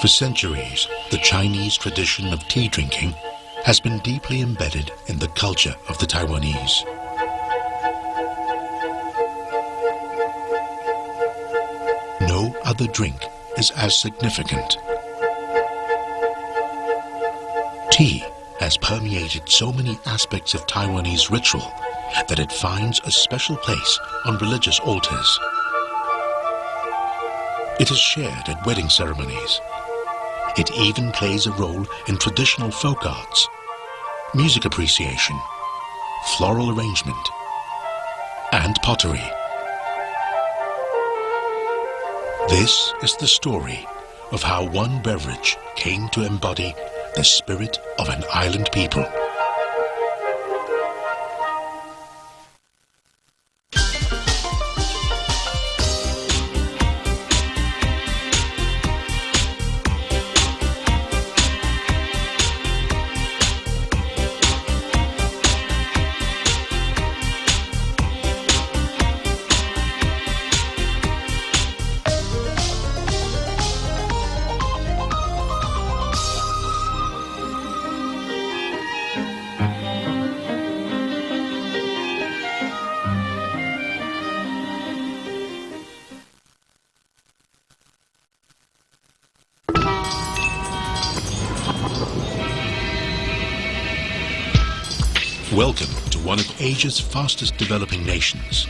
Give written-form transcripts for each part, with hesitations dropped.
For centuries, the Chinese tradition of tea drinking has been deeply embedded in the culture of the Taiwanese. No other drink is as significant. Tea has permeated so many aspects of Taiwanese ritual that it finds a special place on religious altars. It is shared at wedding ceremonies. It even plays a role in traditional folk arts, music appreciation, floral arrangement, and pottery. This is the story of how one beverage came to embody the spirit of an island people. Welcome to one of Asia's fastest developing nations,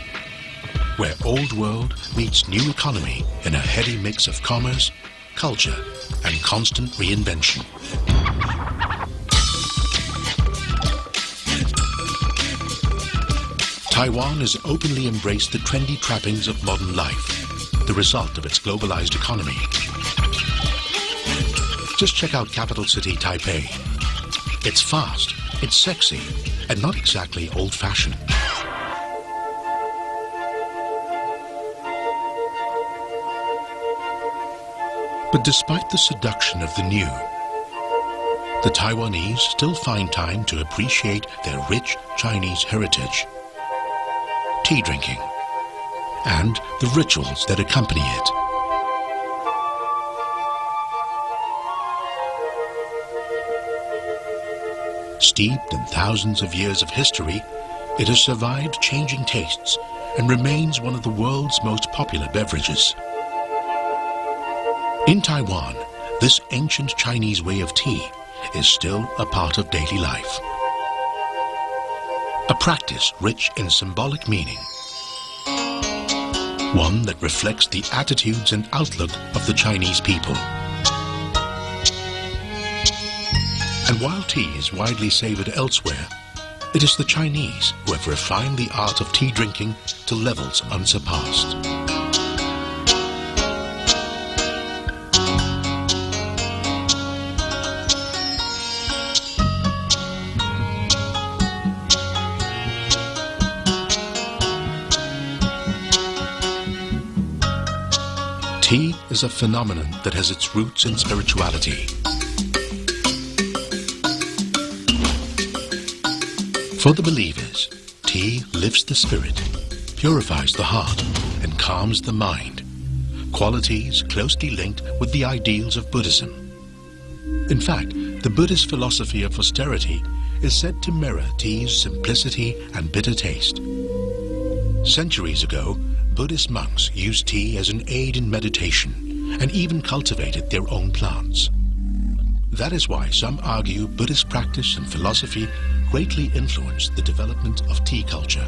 where old world meets new economy in a heady mix of commerce, culture, and constant reinvention. Taiwan has openly embraced the trendy trappings of modern life, the result of its globalized economy. Just check out capital city Taipei. It's fast, it's sexy, and not exactly old-fashioned. But despite the seduction of the new, the Taiwanese still find time to appreciate their rich Chinese heritage, tea drinking, and the rituals that accompany it. Steeped in thousands of years of history, it has survived changing tastes and remains one of the world's most popular beverages. In Taiwan, this ancient Chinese way of tea is still a part of daily life. A practice rich in symbolic meaning. One that reflects the attitudes and outlook of the Chinese people. And while tea is widely savored elsewhere, it is the Chinese who have refined the art of tea drinking to levels unsurpassed. Tea is a phenomenon that has its roots in spirituality. For the believers, tea lifts the spirit, purifies the heart, and calms the mind, qualities closely linked with the ideals of Buddhism. In fact, the Buddhist philosophy of austerity is said to mirror tea's simplicity and bitter taste. Centuries ago, Buddhist monks used tea as an aid in meditation and even cultivated their own plants. That is why some argue Buddhist practice and philosophy greatly influenced the development of tea culture.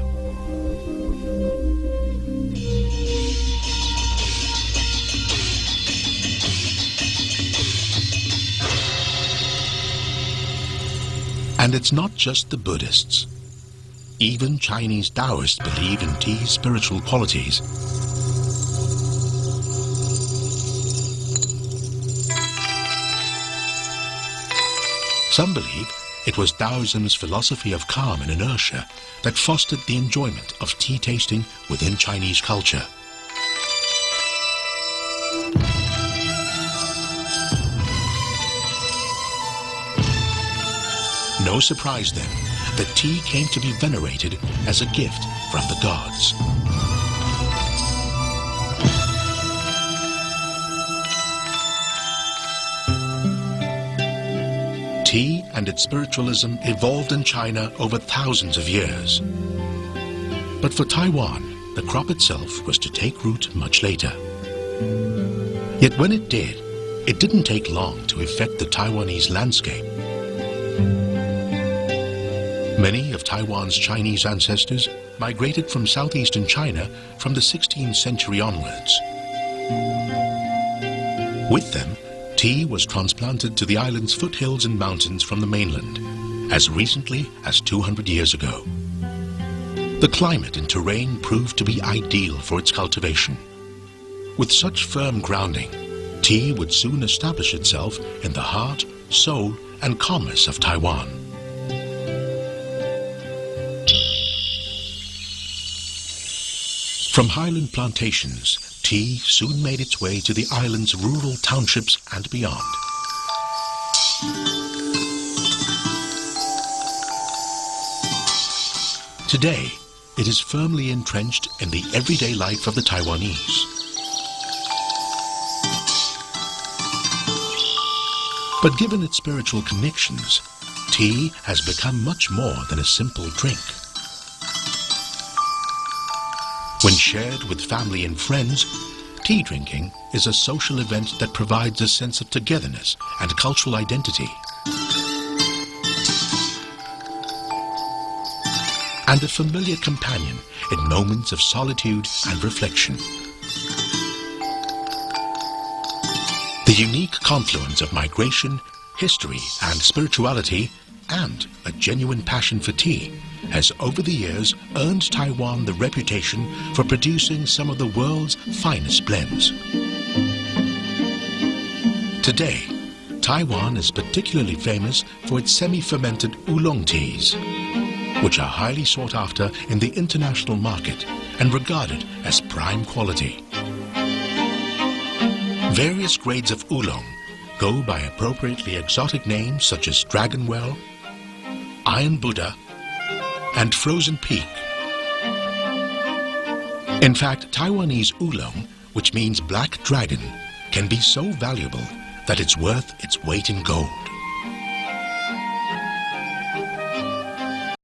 And it's not just the Buddhists. Even Chinese Taoists believe in tea's spiritual qualities. Some believe it was Taoism's philosophy of calm and inertia that fostered the enjoyment of tea tasting within Chinese culture. No surprise then that tea came to be venerated as a gift from the gods. Tea and its spiritualism evolved in China over thousands of years. But for Taiwan, the crop itself was to take root much later. Yet when it did, it didn't take long to affect the Taiwanese landscape. Many of Taiwan's Chinese ancestors migrated from southeastern China from the 16th century onwards. With them, tea was transplanted to the island's foothills and mountains from the mainland, as recently as 200 years ago. The climate and terrain proved to be ideal for its cultivation. With such firm grounding, tea would soon establish itself in the heart, soul, and commerce of Taiwan. From highland plantations, tea soon made its way to the island's rural townships and beyond. Today, it is firmly entrenched in the everyday life of the Taiwanese. But given its spiritual connections, tea has become much more than a simple drink. When shared with family and friends, tea drinking is a social event that provides a sense of togetherness and cultural identity, and a familiar companion in moments of solitude and reflection. The unique confluence of migration, history, and spirituality, and a genuine passion for tea, has over the years earned Taiwan the reputation for producing some of the world's finest blends. Today, Taiwan is particularly famous for its semi-fermented oolong teas, which are highly sought after in the international market and regarded as prime quality. Various grades of oolong go by appropriately exotic names such as Dragon Well, Iron Buddha, and Frozen Peak. In fact, Taiwanese oolong, which means black dragon, can be so valuable that it's worth its weight in gold.